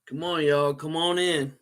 Come on, y'all. Come on in.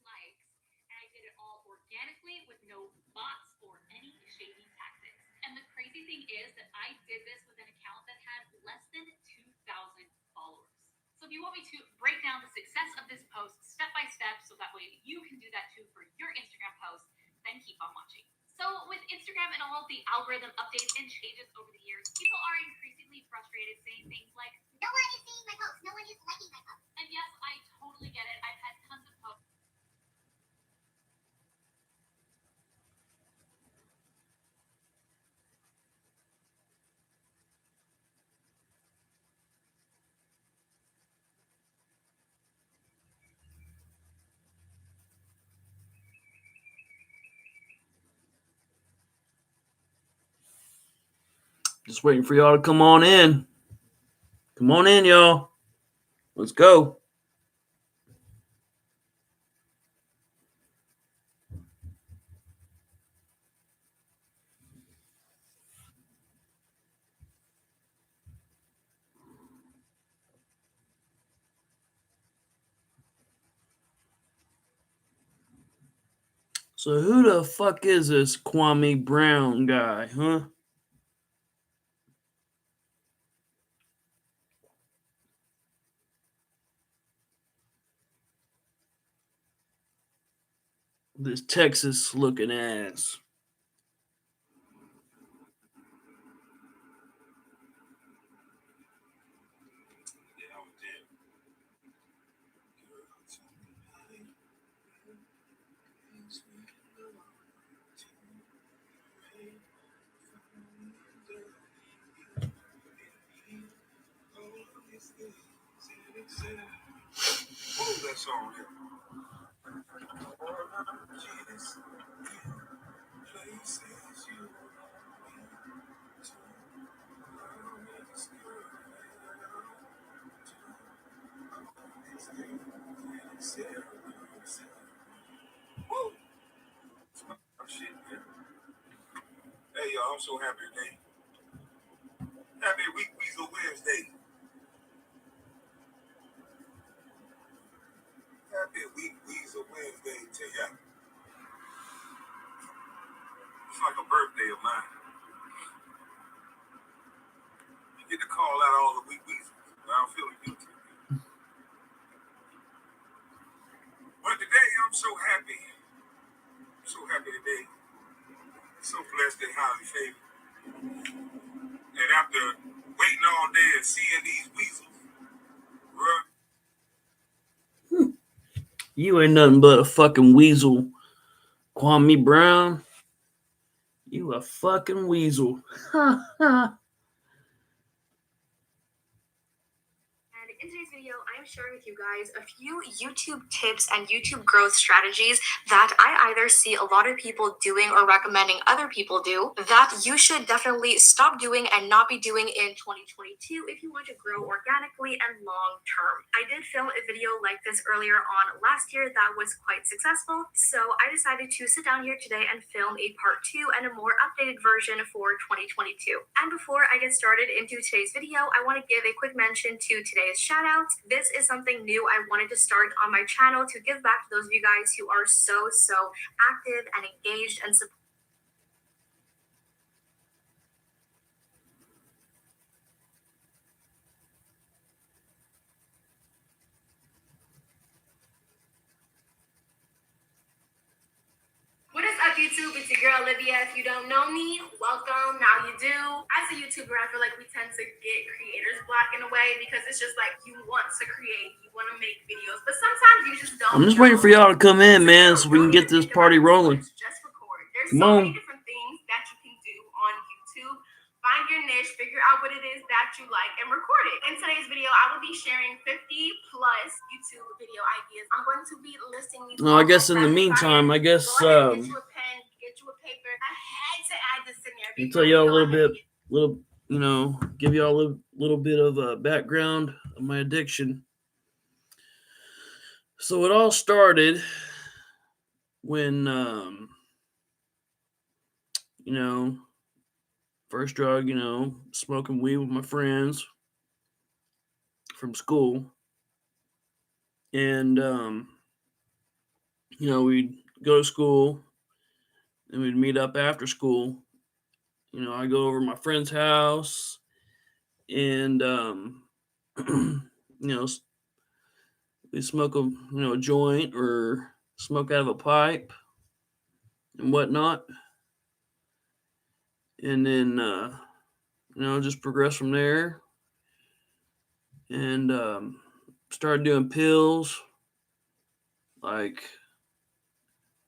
likes, and I did it all organically with no bots or any shady tactics. And the crazy thing is that I did this with an account that had less than 2,000 followers. So if you want me to break down the success of this post step by step so that way you can do that too for your Instagram post, then keep on watching. So with Instagram and all of the algorithm updates and changes over the years, people are increasingly frustrated saying things like, no one is seeing my post, no one is liking my post. And yes, I totally get it. I've had tons of posts. Just waiting for y'all to come on in. Come on in, y'all. Let's go. So who the fuck is this Kwame Brown guy, huh? This Texas looking ass. That song here. Hey y'all, I'm so happy today. Happy Week Weasel Wednesday. Happy Week Weasel Wednesday to ya. It's like a birthday of mine. You get to call out all the weak weasels. I don't feel guilty. But today I'm so happy. I'm so happy today. So blessed and highly favored. And after waiting all day and seeing these weasels run, You ain't nothing but a fucking weasel, Kwame Brown. You a fucking weasel. Ha ha. And in today's video, I am sharing with you guys a few YouTube tips and YouTube growth strategies that I either see a lot of people doing or recommending other people do that you should definitely stop doing and not be doing in 2022 if you want to grow organically and long term. I did film a video like this earlier on last year that was quite successful, so I decided to sit down here today and film a part 2 and a more updated version for 2022. And before I get started into today's video, I want to give a quick mention to today's shoutouts. This is something new I wanted to start on my channel to give back to those of you guys who are so active and engaged and supportive YouTube? It's your girl Olivia. If you don't know me, welcome. Now you do. As a YouTuber, I feel like we tend to get creators block in a way because it's just like you want to create, you want to make videos, but sometimes you just don't. I'm just waiting for y'all to come in, man, so we can get this party rolling. Just record. There's Come so on. many different things that you can do on YouTube. Find your niche, figure out what it is that you like, and record it. In today's video, I will be sharing 50 plus YouTube video ideas. I'm going to be listing these. No, I guess in the meantime, get you a pen, get you a paper. I had to add this in there. I'll tell y'all a give y'all a little bit of background of my addiction. So it all started when, first drug, smoking weed with my friends from school. And, we'd go to school and we'd meet up after school. I go over to my friend's house and, we smoke a joint or smoke out of a pipe and whatnot. And then, just progress from there. And started doing pills. Like,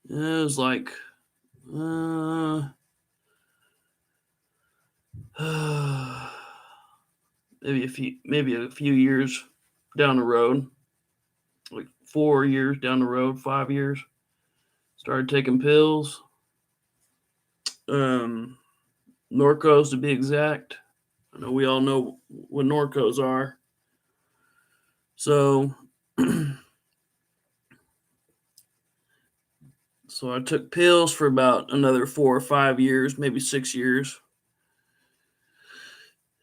it was like, maybe a few years down the road, like 4 years down the road, 5 years, started taking pills. Norcos to be exact. I know we all know what Norcos are. So, so I took pills for about another 4 or 5 years, maybe 6 years.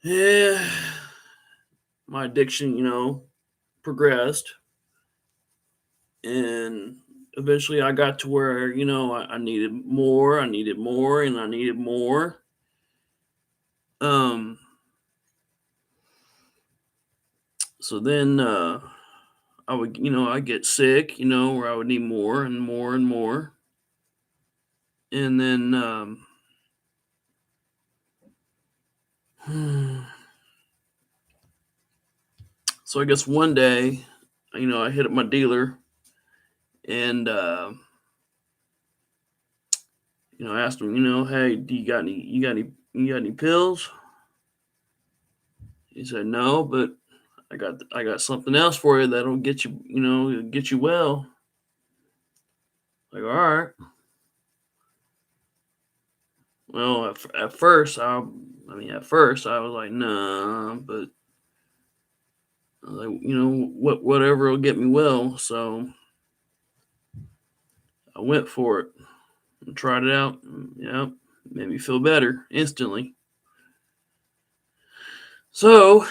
Yeah, my addiction, progressed. And eventually I got to where, I needed more, and I needed more. So then I would, I'd get sick, where I would need more and more and more. And then so I guess one day, I hit up my dealer and I asked him, hey, do you got any pills? He said, no, but I got something else for you that'll get you, get you well. Like, all right. Well, at first I was like, nah, but I was like, whatever will get me well. So I went for it and tried it out. Made me feel better instantly. So,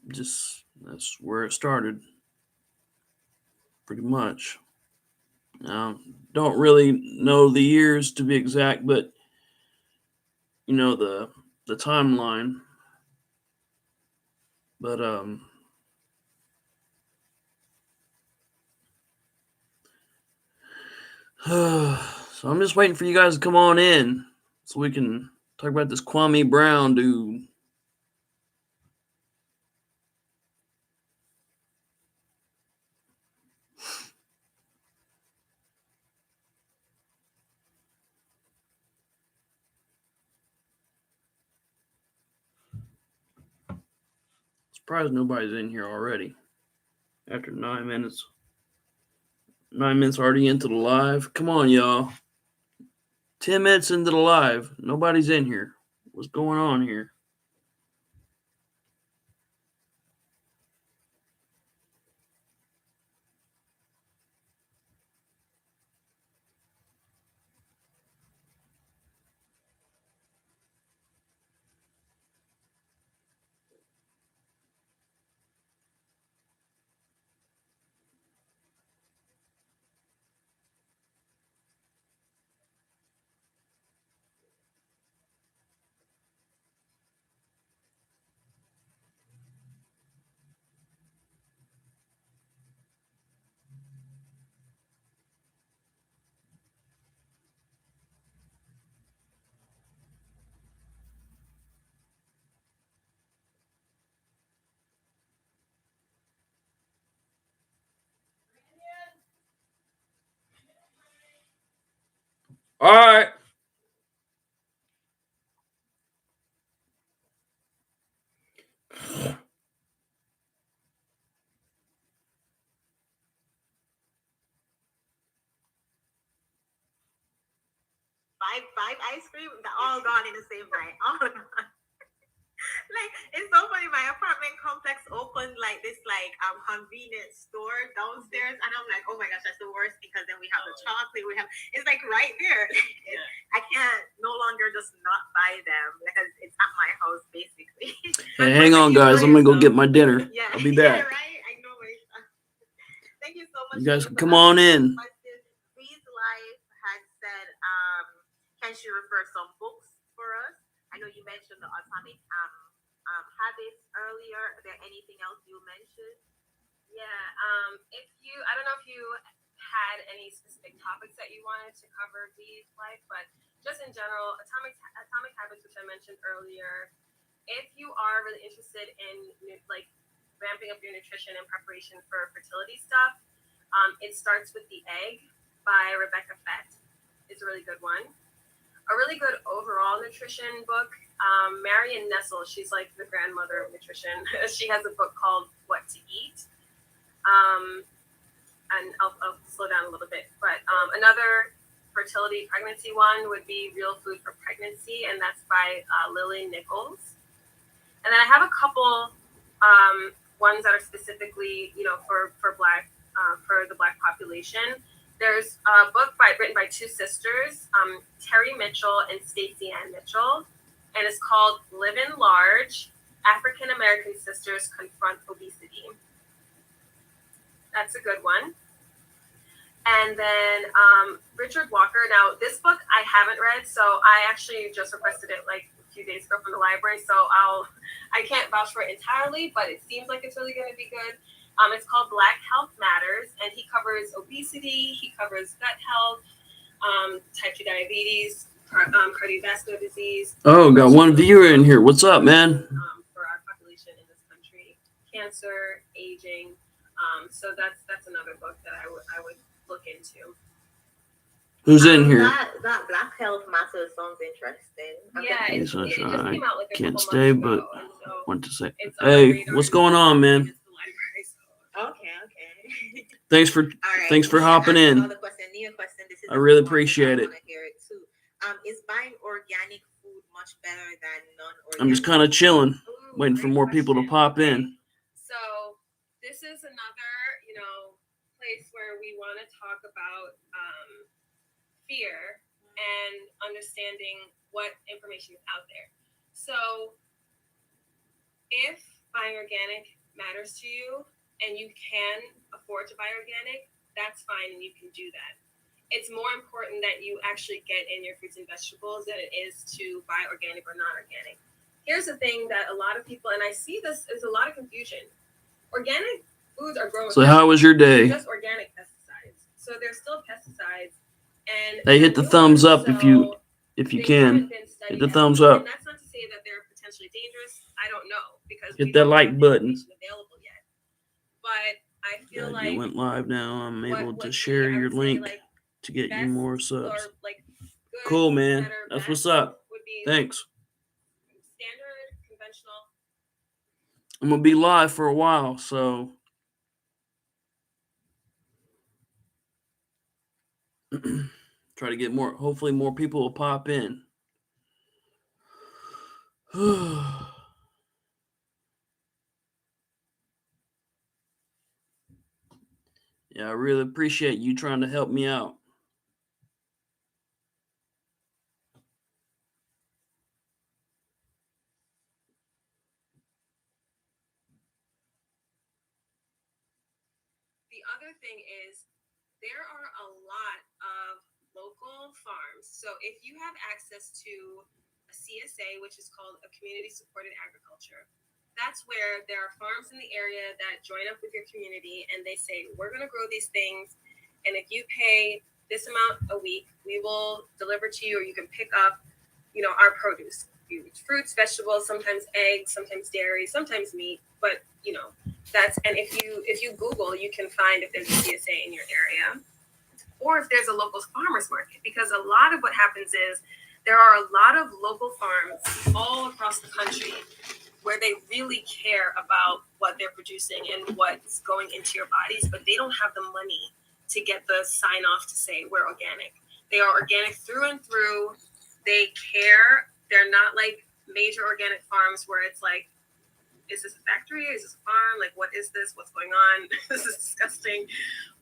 just that's where it started, pretty much. Don't really know the years to be exact, but the timeline. But so I'm just waiting for you guys to come on in so we can talk about this Kwame Brown dude. Surprised nobody's in here already. After 9 minutes. 9 minutes already into the live. Come on, y'all. 10 minutes into the live. Nobody's in here. What's going on here? All right. Five ice cream, they're all gone in the same night. All gone. Like, it's so funny. My apartment complex opened like this convenience store downstairs, and I'm like, oh my gosh, that's the worst, because then we have the chocolate, it's like right there. I can't no longer just not buy them because it's at my house basically. Hey, hang on, guys. I'm gonna go get my dinner. Yeah, I'll be back. Yeah, right. I know. Thank you so much. You guys can come on in. Breeze Life had said, can she refer some books for us? I know you mentioned the Atomic Habits earlier. Is there anything else you mentioned? Yeah. I don't know if you had any specific topics that you wanted to cover Breeze Life, but just in general, Atomic Habits, which I mentioned earlier. If you are really interested in like ramping up your nutrition in preparation for fertility stuff, it starts with the egg by Rebecca Fett. It's a really good one. A really good overall nutrition book. Marion Nestle, she's like the grandmother of nutrition. She has a book called What to Eat. And I'll slow down a little bit. But another fertility pregnancy one would be Real Food for Pregnancy, and that's by Lily Nichols. And then I have a couple ones that are specifically, for Black, for the Black population. There's a book written by two sisters, Terry Mitchell and Stacey Ann Mitchell, and it's called Living Large: African American Sisters Confront Obesity. That's a good one. And then Richard Walker. Now, this book I haven't read, so I actually just requested it like a few days ago from the library, so I can't vouch for it entirely, but it seems like it's really going to be good. It's called Black Health Matters, and he covers obesity, he covers gut health, type 2 diabetes, cardiovascular disease. Oh, got one viewer in here. What's up, man? For our population in this country, cancer, aging. So that's another book that I would look into. Who's in here? That Black Health Matters sounds interesting. Yeah, it just came out like a Can't couple stay, months but ago, and so want to say, it's on my hey, radar. what's going on, man? Okay. Thanks for hopping in. Another question. This is I really appreciate it. I want to hear it too. Is buying organic food much better than non-organic? I'm just kind of chilling, waiting for Great more people to question. pop in. So this is another, place where we want to talk about fear and understanding what information is out there. So if buying organic matters to you and you can afford to buy organic, that's fine and you can do that. It's more important that you actually get in your fruits and vegetables than it is to buy organic or non-organic. Here's the thing that a lot of people, and I see this, is a lot of confusion. Organic foods are grown. So how was your day? Just organic pesticides. So they're still pesticides. And Hey, hit the thumbs up if you can. Hit the thumbs up. And that's not to say that they're potentially dangerous. I don't know because Hit that like button. Available yet. But I feel God, like you went live now. I'm able to what share I your would say, link like, to get you best more or, subs. like, good, Cool, man. better, That's best what's up. would be Thanks. standard, conventional. I'm gonna be live for a while, so try to get more. Hopefully, more people will pop in. Yeah, I really appreciate you trying to help me out. The other thing is there are a lot of local farms. So if you have access to a CSA, which is called a community supported agriculture, that's where there are farms in the area that join up with your community and they say, we're going to grow these things. And if you pay this amount a week, we will deliver to you, or you can pick up, our produce, fruits, vegetables, sometimes eggs, sometimes dairy, sometimes meat, but and if you Google, you can find if there's a CSA in your area. or if there's a local farmers market, because a lot of what happens is there are a lot of local farms all across the country where they really care about what they're producing and what's going into your bodies, but they don't have the money to get the sign off to say we're organic. They are organic through and through. They care. They're not like major organic farms where it's like, is this a factory? Is this a farm? Like, what is this? What's going on? This is disgusting.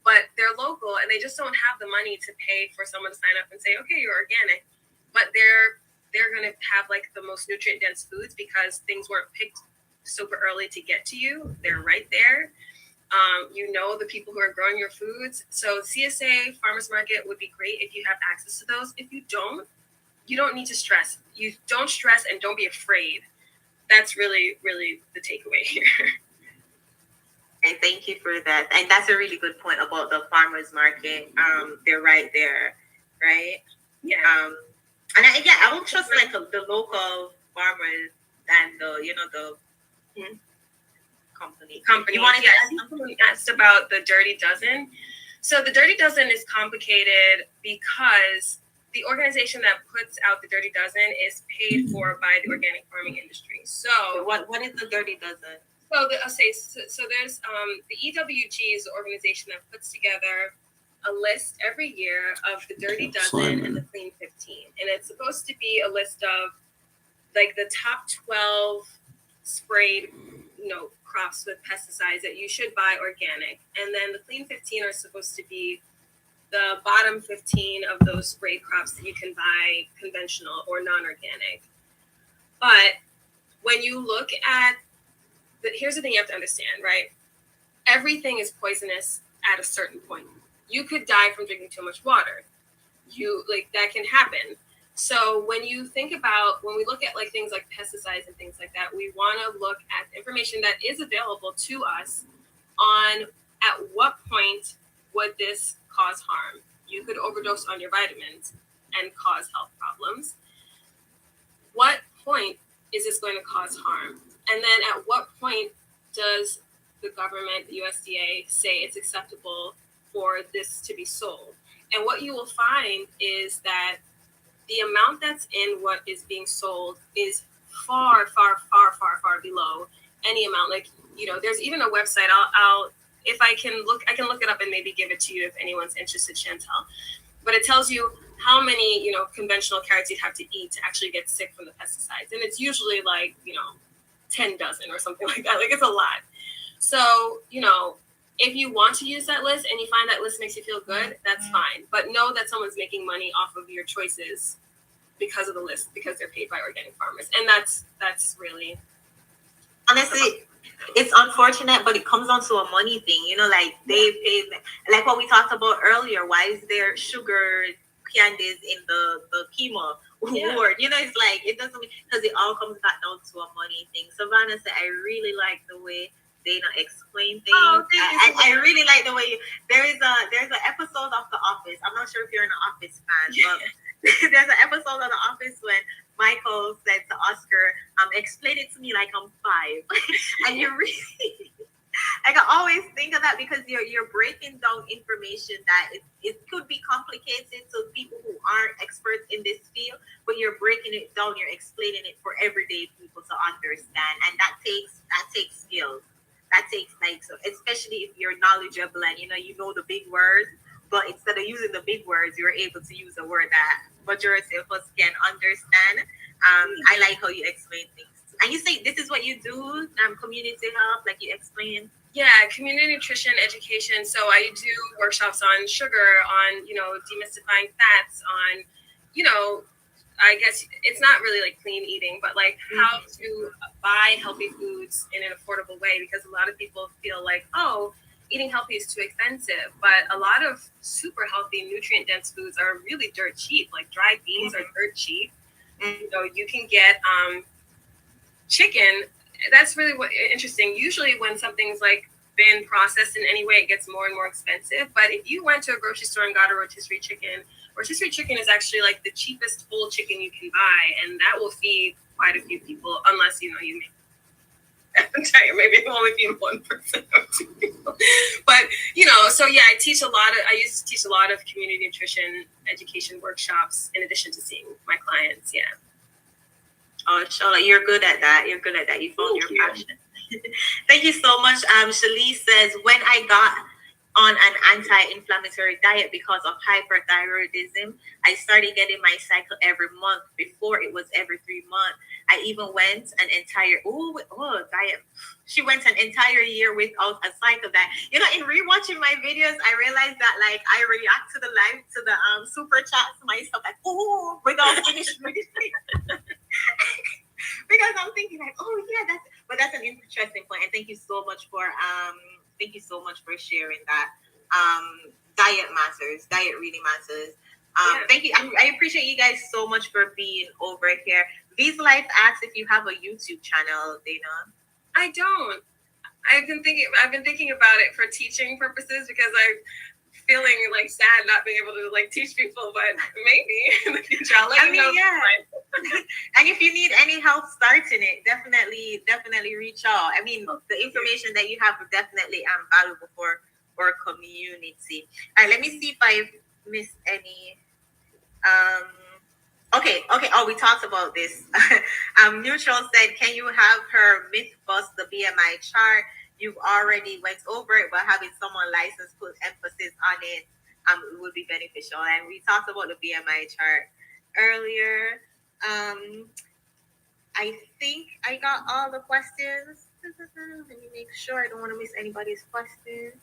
But they're local and they just don't have the money to pay for someone to sign up and say, okay, you're organic. But they're going to have like the most nutrient dense foods because things weren't picked super early to get to you. They're right there. You know the people who are growing your foods. So CSA farmers market would be great if you have access to those. If you don't need to stress. You don't stress and don't be afraid. That's really, really the takeaway here. Okay, thank you for that. And that's a really good point about the farmers market. They're right there, right? Yeah. And I will trust like the local farmers than the company. You want to get someone asked about the Dirty Dozen. So the Dirty Dozen is complicated because the organization that puts out the Dirty Dozen is paid for by the organic farming industry. So what is the Dirty Dozen? So there's the EWG is the organization that puts together a list every year of the Dirty Dozen and the Clean 15, and it's supposed to be a list of like the top 12 sprayed, crops with pesticides that you should buy organic, and then the Clean 15 are supposed to be the bottom 15 of those sprayed crops that you can buy conventional or non-organic. But when you look at here's the thing you have to understand, right? Everything is poisonous at a certain point. You could die from drinking too much water. That can happen. So when we look at like things like pesticides and things like that, we want to look at information that is available to us on at what point would this cause harm. You could overdose on your vitamins and cause health problems. What point is this going to cause harm? And then at what point does the government, the USDA, say it's acceptable for this to be sold? And what you will find is that the amount that's in what is being sold is far, far, far, far, far below any amount. There's even a website. I can look it up and maybe give it to you if anyone's interested, Chantel. But it tells you how many, conventional carrots you'd have to eat to actually get sick from the pesticides. And it's usually 10 dozen or something like that. Like, it's a lot. So, if you want to use that list and you find that list makes you feel good, that's fine. But know that someone's making money off of your choices because of the list, because they're paid by organic farmers. And that's really... Honestly, it's unfortunate, but it comes down to a money thing. They pay, like what we talked about earlier. Why is there sugar candies in the chemo ward? It's like, it doesn't, because it all comes back down to a money thing. So Vanessa, I really like the way Dana explain things. Oh, thank you. I really like the way there's an episode of The Office. I'm not sure if you're an Office fan, but there's an episode of The Office when Michael said to Oscar, explain it to me like I'm 5. And you really, I always think of that because you're breaking down information that it could be complicated to people who aren't experts in this field, but you're breaking it down, you're explaining it for everyday people to understand. And that takes skills. That takes especially if you're knowledgeable and you know the big words, but instead of using the big words, you're able to use a word that majority of us can understand. I like how you explain things. And you say this is what you do, community health, like you explained. Yeah, community nutrition education. So I do workshops on sugar, on, demystifying fats, on, I guess it's not really like clean eating, but like how to buy healthy foods in an affordable way, because a lot of people feel like, oh, eating healthy is too expensive. But a lot of super healthy, nutrient dense foods are really dirt cheap. Like dried beans are dirt cheap. You can get chicken. That's really interesting. Usually when something's like been processed in any way, it gets more and more expensive. But if you went to a grocery store and got a rotisserie chicken is actually like the cheapest whole chicken you can buy, and that will feed quite a few people, unless you make diet. Maybe I'm only feeding 1% of 2 people. But, so yeah, I used to teach a lot of community nutrition education workshops in addition to seeing my clients. Yeah. Oh, Charlotte, you're good at that. You're good at that. You found your passion. Thank you so much. Shalice says, when I got on an anti-inflammatory diet because of hyperthyroidism, I started getting my cycle every month. Before it was every 3 months. I even went an entire diet. She went an entire year without a cycle. That in rewatching my videos, I realized that like I react to the super chats myself like without finishing. Because I'm thinking like, that's an interesting point. And thank you so much for sharing that. Diet matters. Diet really matters. Thank you. I appreciate you guys so much for being over here. V's Life asks if you have a YouTube channel, Dana. I don't. I've been thinking about it for teaching purposes because I'm feeling like sad not being able to like teach people, but maybe in the future I'll let you know. Yeah. And if you need any help starting it, definitely reach out. I mean, the information that you have is definitely valuable for our community. All right, let me see if I missed any. Okay. Oh, we talked about this. Neutral said, can you have her myth bust the BMI chart? You've already went over it, but having someone licensed put emphasis on it would be beneficial. And we talked about the BMI chart earlier. I think I got all the questions. Let me make sure I don't want to miss anybody's questions.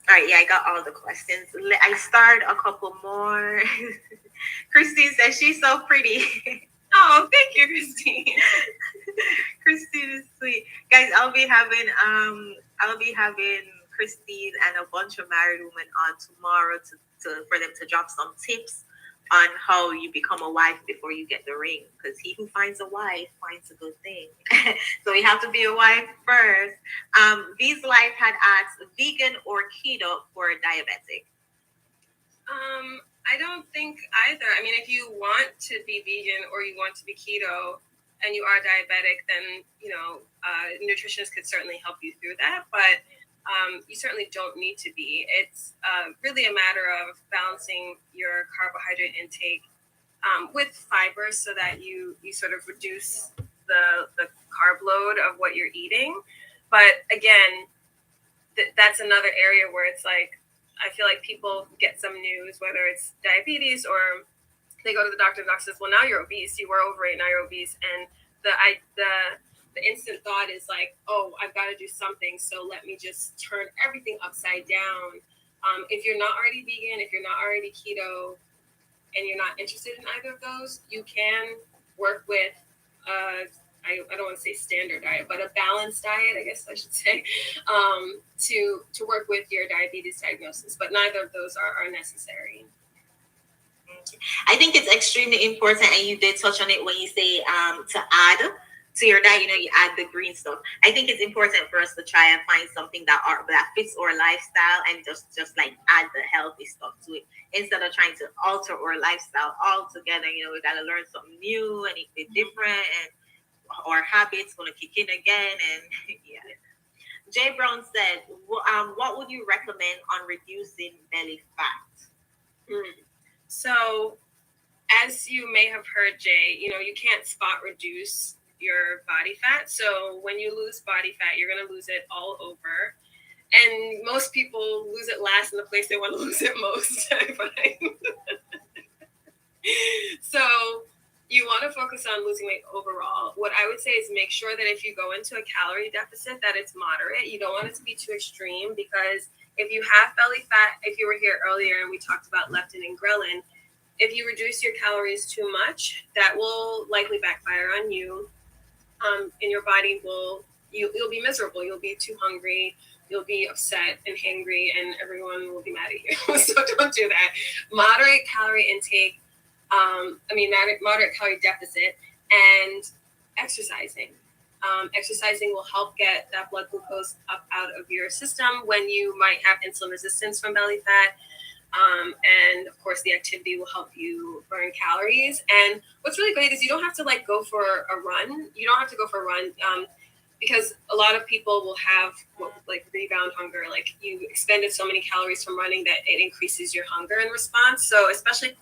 All right, yeah, I got all the questions. I starred a couple more. Christine says she's so pretty. Oh, thank you, Christine. Christine is sweet. Guys, I'll be having Christine and a bunch of married women on tomorrow for them to drop some tips on how you become a wife before you get the ring. Because he who finds a wife finds a good thing. So you have to be a wife first. V's Life had asked, vegan or keto for a diabetic? I don't think either. I mean, if you want to be vegan or you want to be keto and you are diabetic, then, nutritionists could certainly help you through that. But you certainly don't need to be. It's really a matter of balancing your carbohydrate intake with fiber so that you sort of reduce the carb load of what you're eating. But again, that's another area where it's like, I feel like people get some news, whether it's diabetes or they go to the doctor says, well, now you're obese, you were overweight, now you're obese. And the instant thought is like, oh, I've got to do something. So let me just turn everything upside down. If you're not already vegan, if you're not already keto, and you're not interested in either of those, you can work with, I don't want to say standard diet, but a balanced diet, I guess I should say, to work with your diabetes diagnosis. But neither of those are necessary. I think it's extremely important, and you did touch on it when you say to add to your diet, you add the green stuff. I think it's important for us to try and find something that fits our lifestyle and just like add the healthy stuff to it instead of trying to alter our lifestyle altogether. We got to learn something new and it's different, and our habits going to kick in again. And yeah. Jay Brown said, what would you recommend on reducing belly fat? So, as you may have heard, Jay, you can't spot reduce your body fat. So when you lose body fat, you're going to lose it all over. And most people lose it last in the place they want to lose it most, I find. So you want to focus on losing weight overall. What I would say is make sure that if you go into a calorie deficit, that it's moderate. You don't want it to be too extreme, because if you have belly fat, if you were here earlier and we talked about leptin and ghrelin, if you reduce your calories too much, that will likely backfire on you. And your body you'll be miserable. You'll be too hungry. You'll be upset and hangry, and everyone will be mad at you. So don't do that. Moderate calorie intake. Moderate calorie deficit, and exercising. Exercising will help get that blood glucose up out of your system when you might have insulin resistance from belly fat. And of course, the activity will help you burn calories. And what's really great is you don't have to go for a run. You don't have to go for a run. because a lot of people will have like rebound hunger, like you expended so many calories from running that it increases your hunger in response. So especially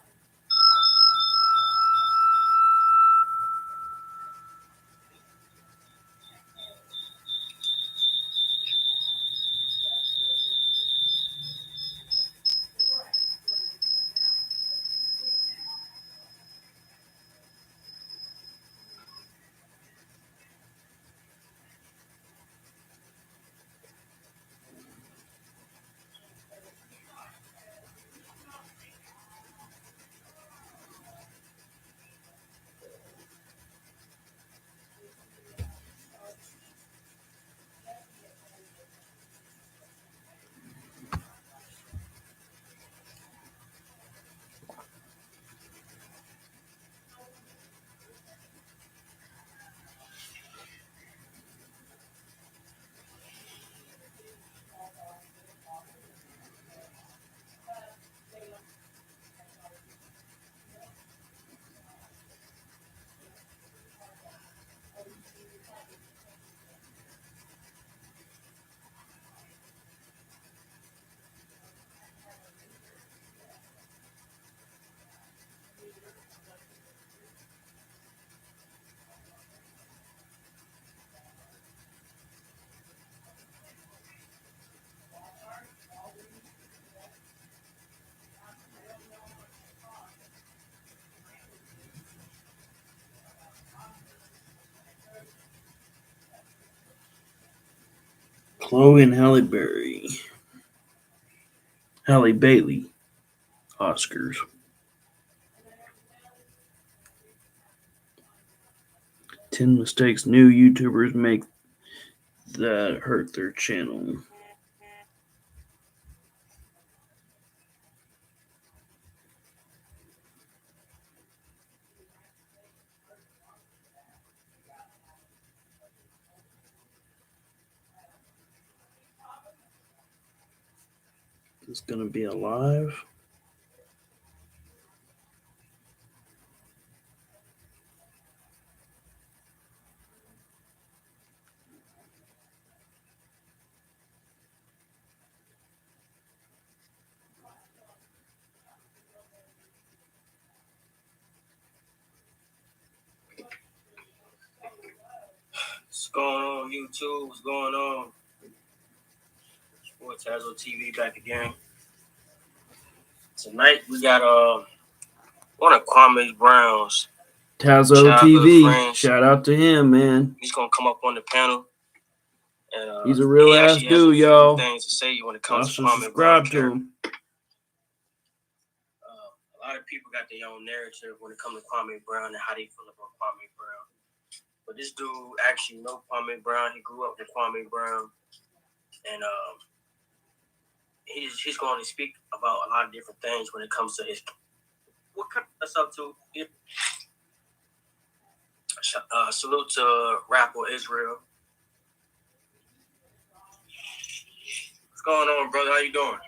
Chloe and Halle Bailey, Oscars. 10 mistakes new YouTubers make that hurt their channel. It's going to be a live. What's going on, YouTube? What's going on? Sports Tazo TV back again. Tonight we got one of Kwame Brown's Tazo childhood TV. friends. Shout out to him, man. He's gonna come up on the panel, and he's a real ass dude, y'all. Things to say when it comes to Kwame subscribe to him. A lot of people got their own narrative when it comes to Kwame Brown and how they feel about Kwame Brown. But this dude actually know Kwame Brown. He grew up with Kwame Brown, and he's going to speak about a lot of different things when it comes to his. What kind of stuff to? Salute to rapper Israel. What's going on, brother? How you doing?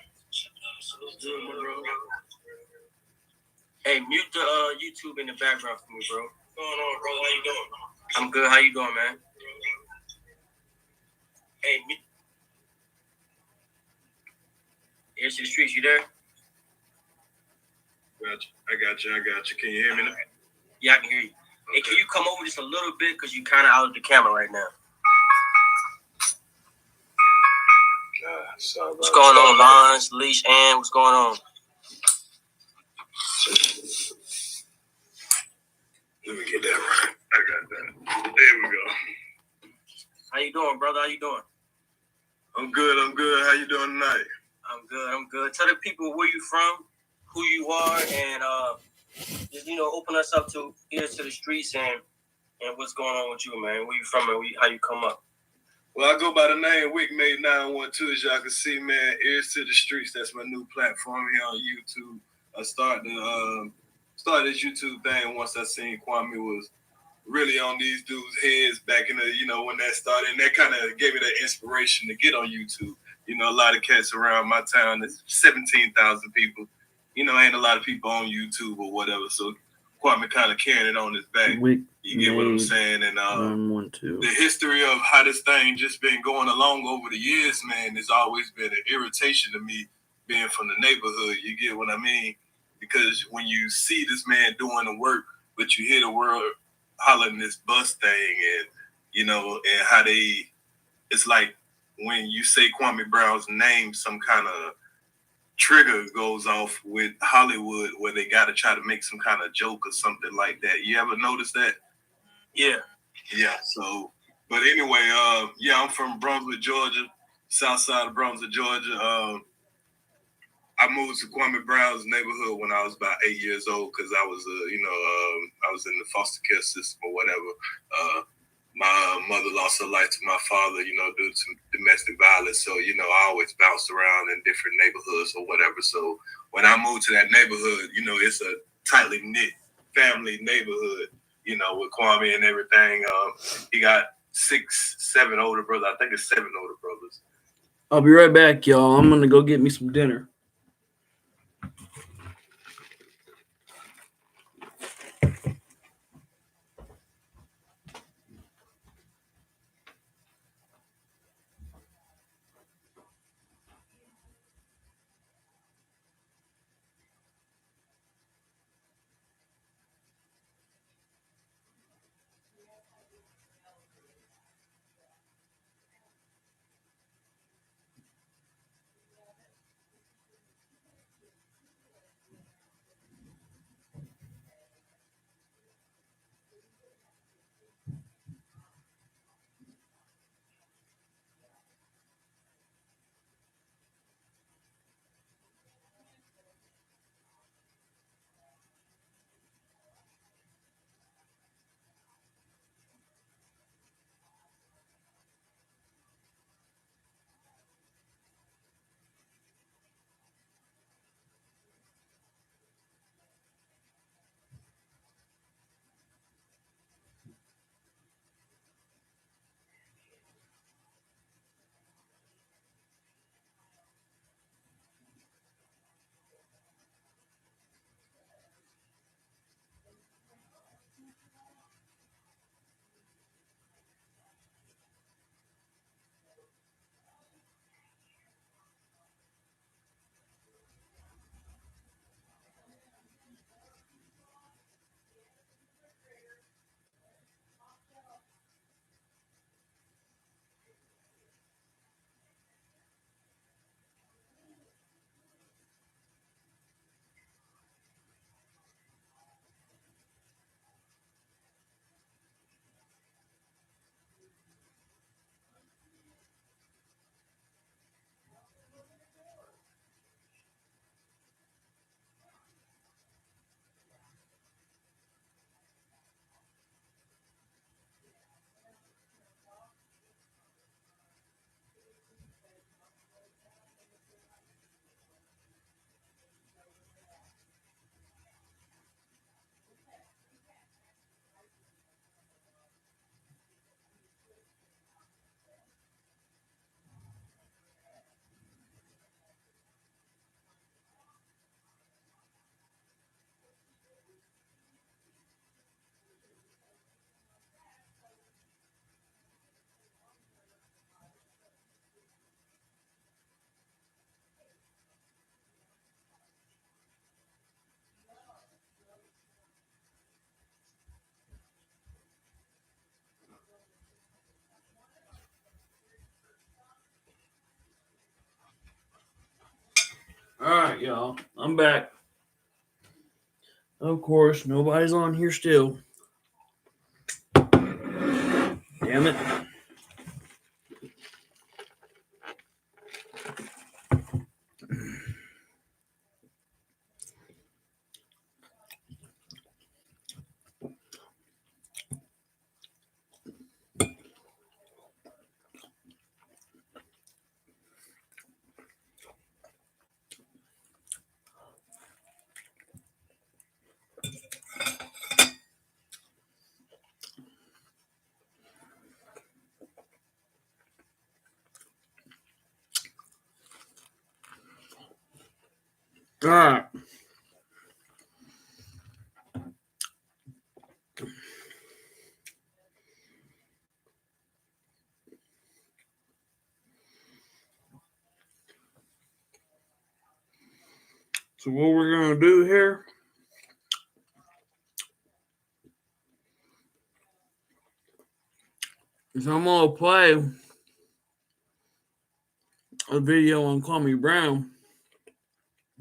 Good, my bro. Hey, mute the YouTube in the background for me, bro. What's going on, brother? How you doing? I'm good. How you doing, man? Hey, here's to the streets. You there? I got you. Can you hear me now? Yeah, I can hear you. Okay. Hey, can you come over just a little bit because you're kind of out of the camera right now? What's going on, Lons, Leash, and what's going on? Let me get that right. I got that. There we go. How you doing, brother? How you doing? I'm good. How you doing tonight? I'm good. Tell the people where you from, who you are, and just open us up to ears to the streets and what's going on with you, man. Where you from and how you come up? Well, I go by the name Wickmate 912, as y'all can see, man. Ears to the Streets. That's my new platform here on YouTube. I started this YouTube thing once I seen Kwame was really on these dudes' heads back in the, when that started. And that kind of gave me that inspiration to get on YouTube. A lot of cats around my town, there's 17,000 people. Ain't a lot of people on YouTube or whatever. So Kwame kind of carrying it on his back. You get what I'm saying? And 112. the history of how this thing just been going along over the years, man, has always been an irritation to me, being from the neighborhood. You get what I mean? Because when you see this man doing the work, but you hear the world hollering this bus thing, and and how it's like when you say Kwame Brown's name, some kind of trigger goes off with Hollywood where they got to try to make some kind of joke or something like that. You ever notice that? Yeah. Yeah. So, but anyway, I'm from Brunswick, Georgia, south side of Brunswick, Georgia. I moved to Kwame Brown's neighborhood when I was about 8 years old because I was, I was in the foster care system or whatever. My mother lost her life to my father, due to domestic violence. So, I always bounced around in different neighborhoods or whatever. So when I moved to that neighborhood, it's a tightly knit family neighborhood, with Kwame and everything. He got 6, 7 older brothers. I think it's 7 older brothers. I'll be right back, y'all. I'm going to go get me some dinner. All right, y'all. I'm back. Of course, nobody's on here still. Damn it. All right. So what we're gonna do here is I'm gonna play a video on Kwame Brown.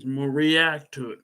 I'm gonna react to it.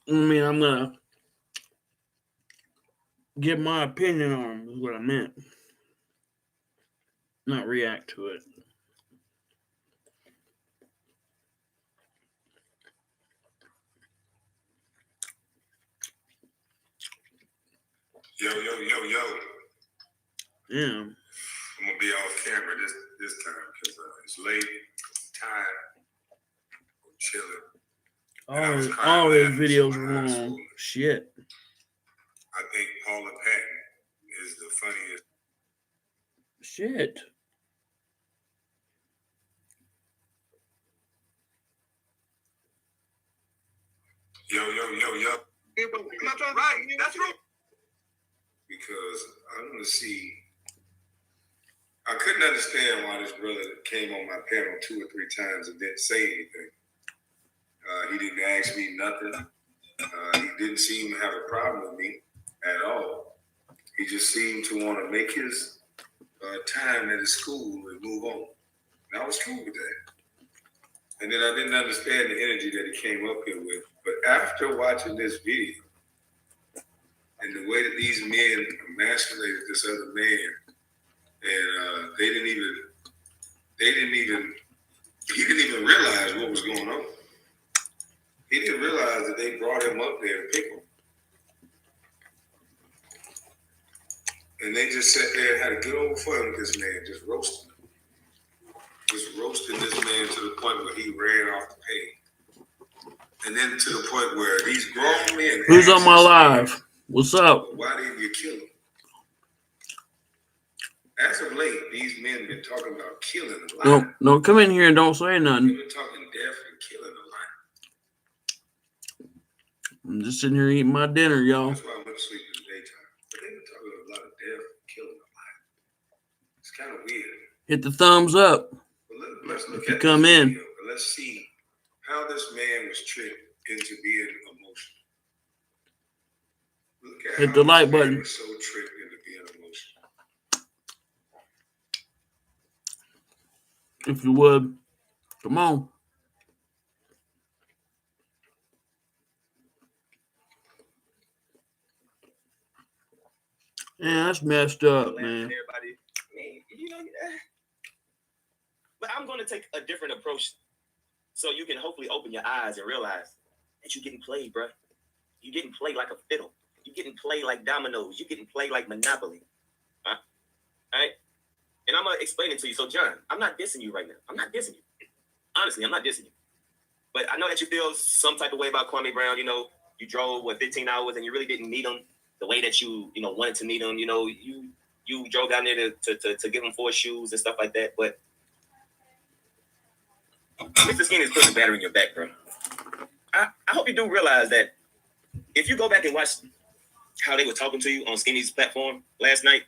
I mean, I'm gonna give my opinion on him, is what I meant. Not react to it. Yo. Yeah. I'm gonna be off camera this time because it's late. I'm tired. I'm chilling. All his videos are long. Shit. I think Paula Patton is the funniest. Shit. Yo. Right, that's right. Because I want to see. I couldn't understand why this brother came on my panel 2 or 3 times and didn't say anything. He didn't ask me nothing. He didn't seem to have a problem with me at all. He just seemed to want to make his time at his school and move on. And I was cool with that. And then I didn't understand the energy that he came up here with. But after watching this video and the way that these men emasculated this other man, and he didn't even realize what was going on. He didn't realize that they brought him up there to pick him. And they just sat there and had a good old fun with this man, just roasting him. Just roasting this man to the point where he ran off the page. And then to the point where these grown men... Who's on my live? What's up? Why didn't you kill him? As of late, these men have been talking about killing a lot. No, come in here and don't say nothing. They've been talking death and killing a lot. I'm just sitting here eating my dinner, y'all. That's why I went to sleep in the daytime. But they've been talking a lot of death and killing a lot. It's kind of weird. Hit the thumbs up. Let's look If you at come this in. video, and let's see how this man was tricked into being emotional. Look at Hit how the this like man button. was so tricked into being emotional. If you would. Come on. Yeah, that's messed up, man. Everybody, but I'm going to take a different approach so you can hopefully open your eyes and realize that you're getting played, bro. You're getting played like a fiddle. You're getting played like dominoes. You're getting played like Monopoly. Huh? All right? And I'm going to explain it to you. So, John, I'm not dissing you right now. I'm not dissing you. Honestly, I'm not dissing you. But I know that you feel some type of way about Kwame Brown. You drove, 15 hours and you really didn't meet him the way that you wanted to meet him. You drove down there to give him 4 shoes and stuff like that. But Mr. Skinny is putting a battery in your back, bro. I hope you do realize that if you go back and watch how they were talking to you on Skinny's platform last night,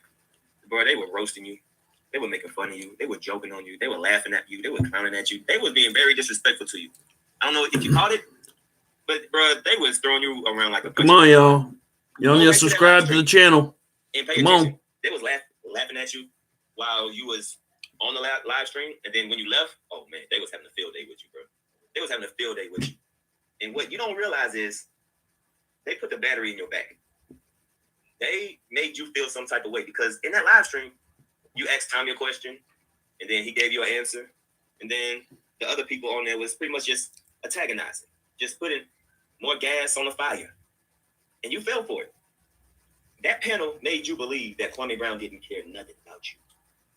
bro, they were roasting you. They were making fun of you. They were joking on you. They were laughing at you. They were clowning at you. They were being very disrespectful to you. I don't know if you caught it, but, bro, they was throwing you around like a... Come on, y'all. Y'all need to subscribe to the channel. And pay Come attention. on. They was laughing at you while you was on the live stream. And then when you left, oh, man, they was having a field day with you, bro. They was having a field day with you. And what you don't realize is they put the battery in your back. They made you feel some type of way because in that live stream, you asked Tommy a question, and then he gave you an answer. And then the other people on there was pretty much just antagonizing, just putting more gas on the fire. and you fell for it. That panel made you believe that Kwame Brown didn't care nothing about you.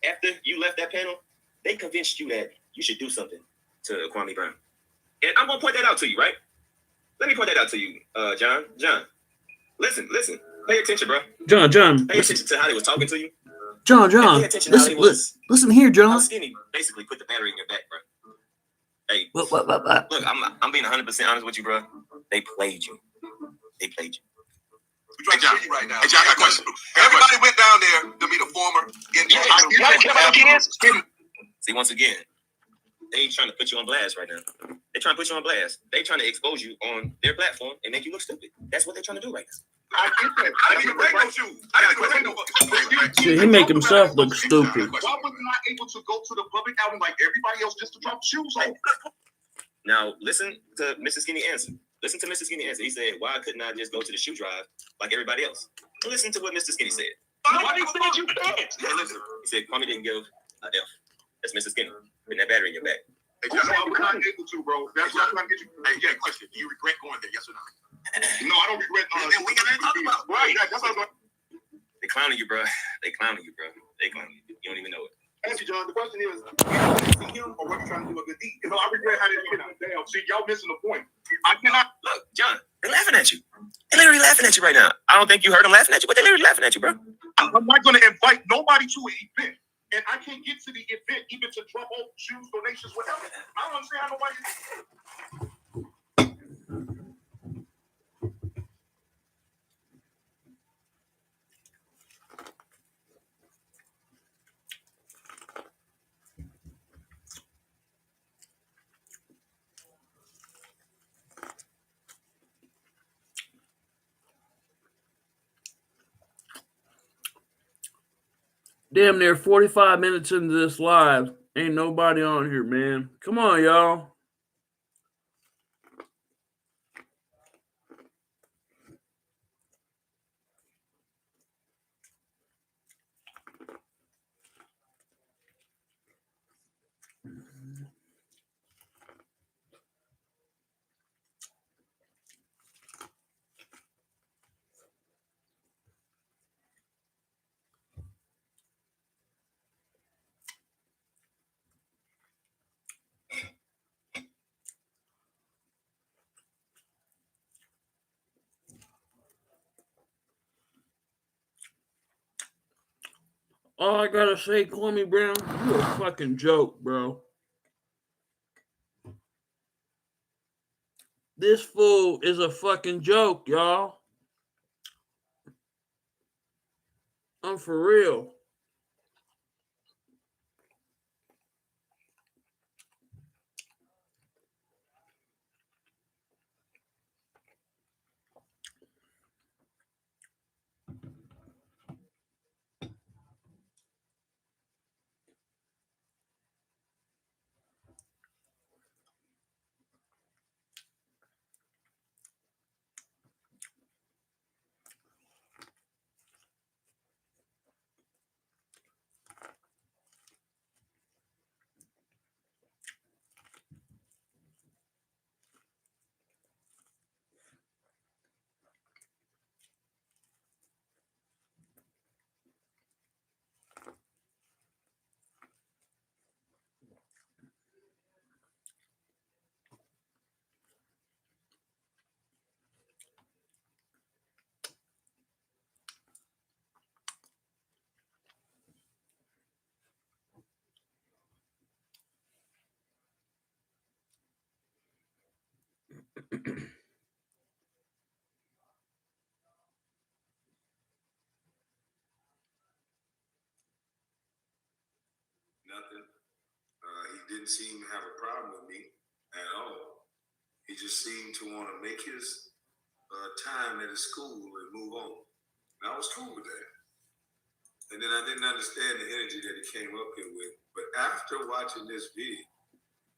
After you left that panel, they convinced you that you should do something to Kwame Brown. And I'm going to point that out to you, right? Let me point that out to you, John. John, listen. Pay attention, bro. John. Pay attention to how they was talking to you. John. Pay attention to how they was. Listen here, John. How Skinny basically put the battery in your back, bro. Hey, What? Look, I'm being 100% honest with you, bro. They played you. We're trying to show you right now. Hey, John, I got a question. Everybody went down there to meet a former See, once again, they trying to put you on blast right now. They're trying to put you on blast. They trying to expose you on their platform and make you look stupid. That's what they're trying to do right now. I get that. I didn't even break no shoes. See, he make himself look stupid. Why was not able to go to the public outing like everybody else just to drop shoes on? Now, listen to Mr. Skinny answer. Listen to Mr. Skinny answer. He said, why couldn't I just go to the shoe drive like everybody else? Listen to what Mr. Skinny said. Nobody said you can't. Hey, listen. He said, Kwame didn't give a F. That's Mr. Skinny. Putting that battery in your back. Hey, John, I was not able to, bro. That's what I'm trying to get you. Hey, yeah, question. Do you regret going there? Yes or no? No, I don't regret. Then we got to talk about. Right. That's what I'm going. They clowning you, bro. They clowning you. You don't even know it. Answer, John. The question is, see him or what you trying to do a good deed? I regret how they get out. Damn. See, y'all missing the point. I cannot. Look, John, they're laughing at you. They're literally laughing at you right now. I don't think you heard them laughing at you, but they're literally laughing at you, bro. I'm not going to invite nobody to an event. And I can't get to the event even to drop off shoes, donations, whatever. I don't understand how nobody. Damn near 45 minutes into this live. Ain't nobody on here, man. Come on, y'all. All I gotta say, Kwame Brown, you a fucking joke, bro. This fool is a fucking joke, y'all. I'm for real. Nothing. He didn't seem to have a problem with me at all. He just seemed to want to make his time at his school and move on. And I was cool with that. And then I didn't understand the energy that he came up here with. But after watching this video,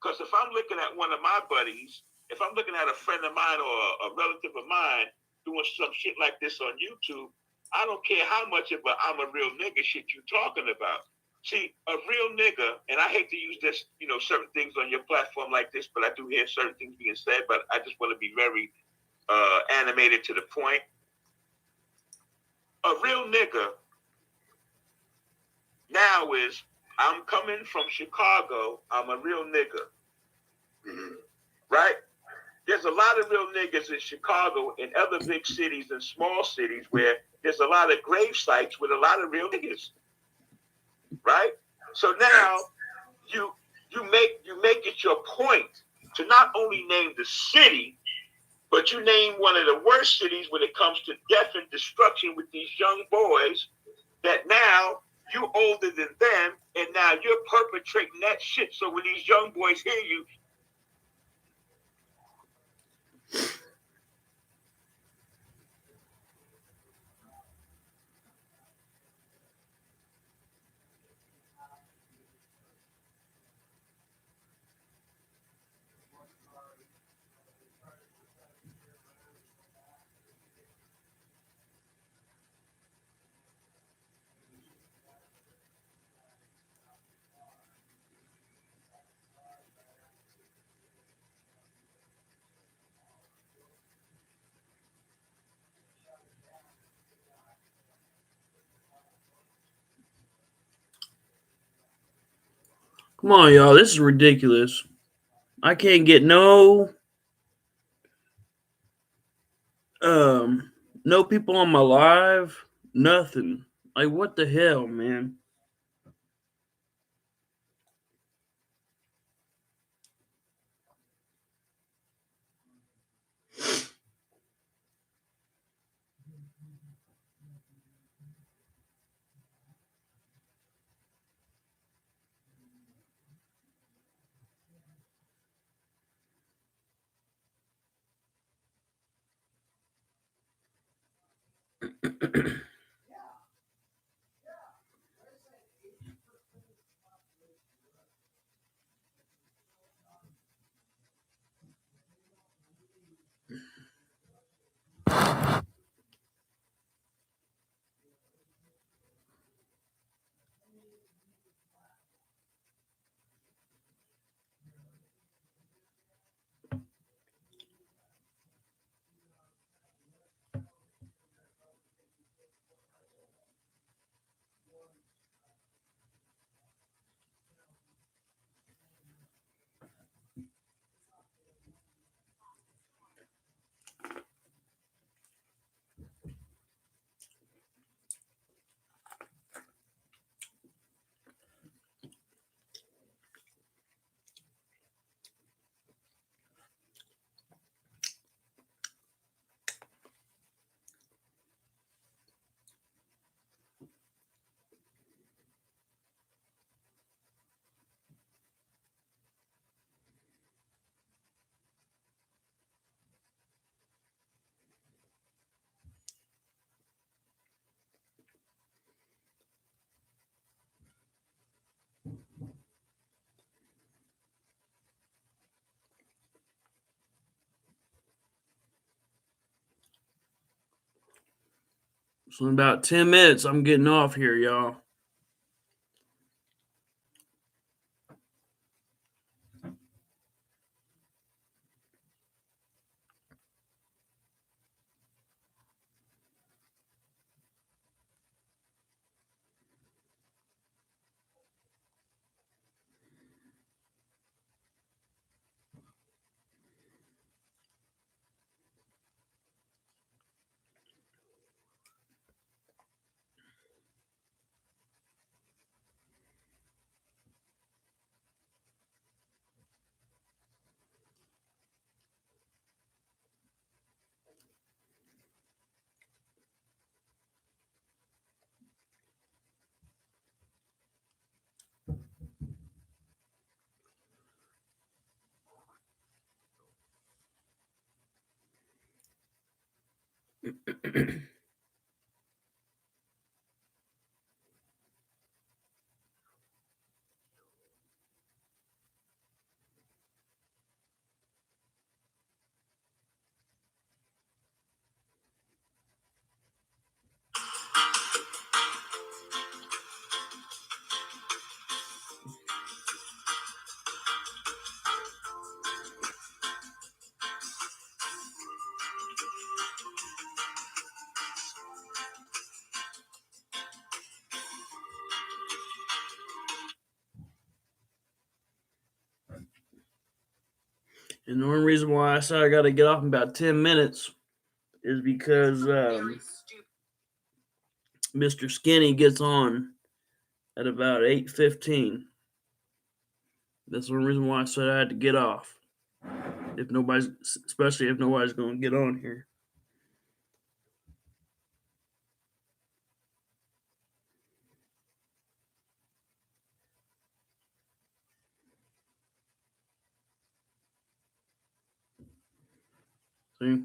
because if I'm looking at one of my buddies, if I'm looking at a friend of mine or a relative of mine doing some shit like this on YouTube, I don't care how much of a I'm a real nigga shit you talking about. See, a real nigga, and I hate to use this, certain things on your platform like this, but I do hear certain things being said, but I just want to be very animated to the point. A real nigga now is, I'm coming from Chicago, I'm a real nigga. Right? There's a lot of real niggas in Chicago and other big cities and small cities where there's a lot of grave sites with a lot of real niggas. Right? So now you make it your point to not only name the city, but you name one of the worst cities when it comes to death and destruction with these young boys that now you older than them and now you're perpetrating that shit. So when these young boys hear you, Come on, y'all. This is ridiculous. I can't get no no people on my live. Nothing. Like, what the hell, man? So in about 10 minutes, I'm getting off here, y'all. And the only reason why I said I got to get off in about 10 minutes is because Mr. Skinny gets on at about 8:15. That's the only reason why I said I had to get off. Especially if nobody's going to get on here. See?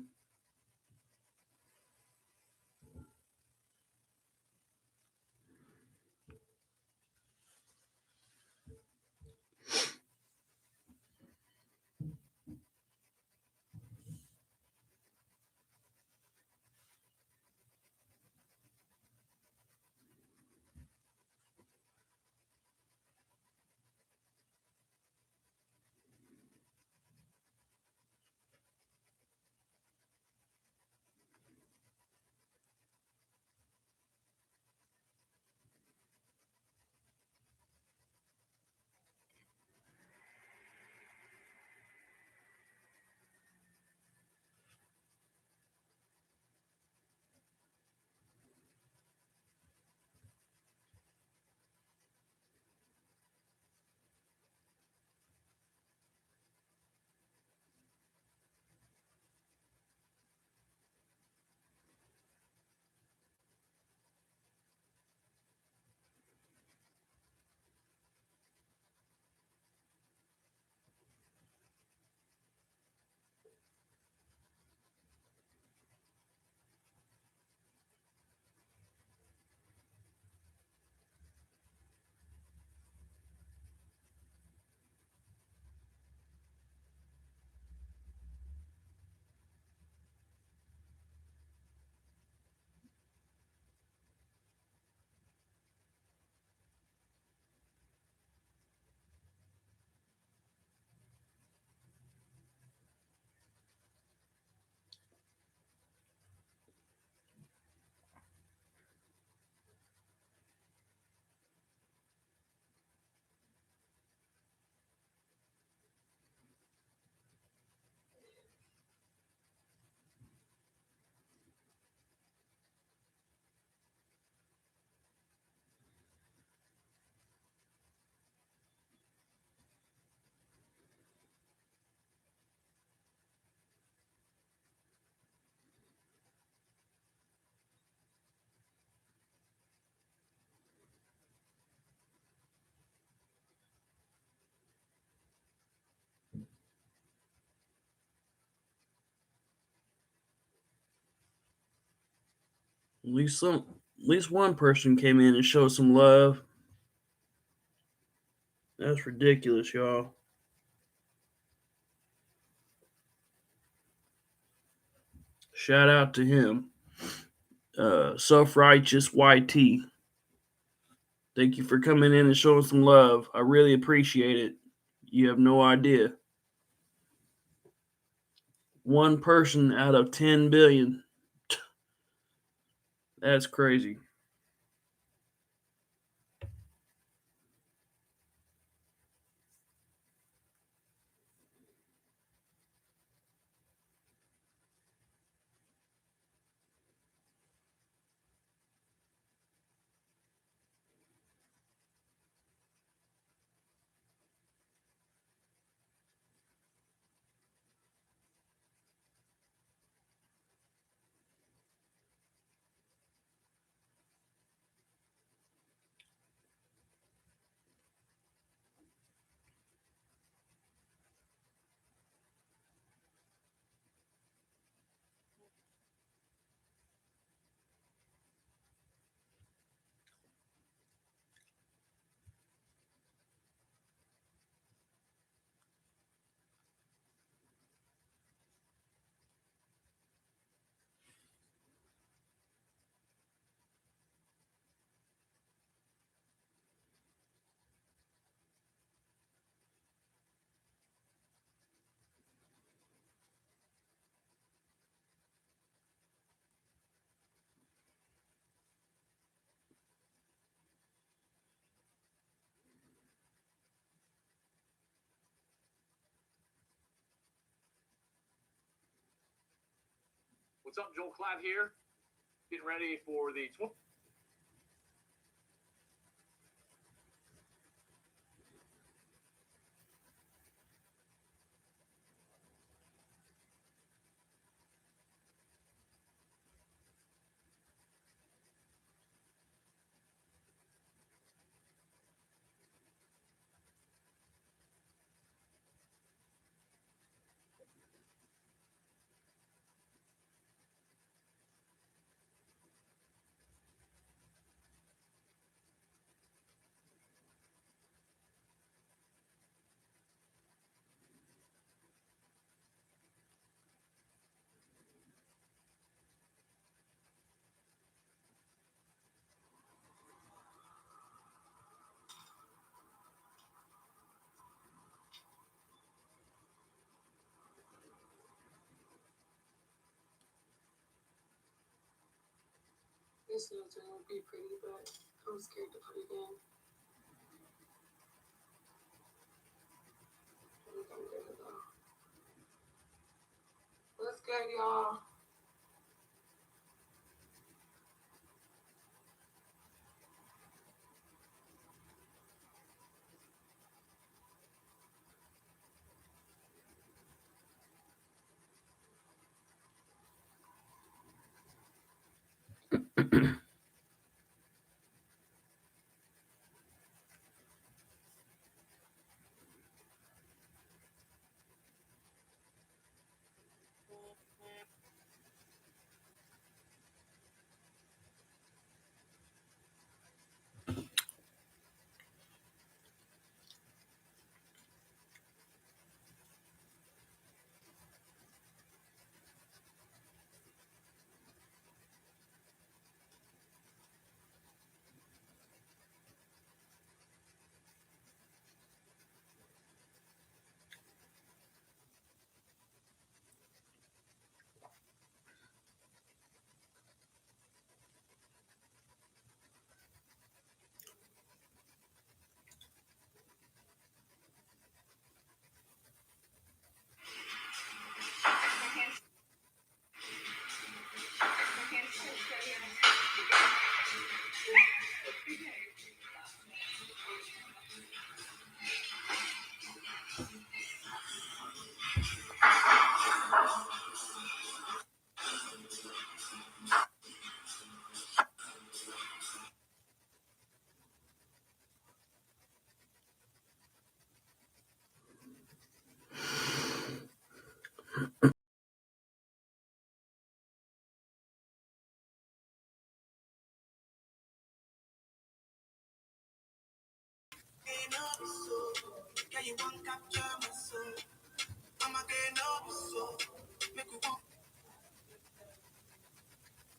At least one person came in and showed some love. That's ridiculous, y'all. Shout out to him. Self-righteous YT. Thank you for coming in and showing some love. I really appreciate it. You have no idea. One person out of 10 billion. That's crazy. What's up, Joel Klatt here. Getting ready for the This filter would be pretty, but I'm scared to put it in. I think I'm good though. What's good, y'all?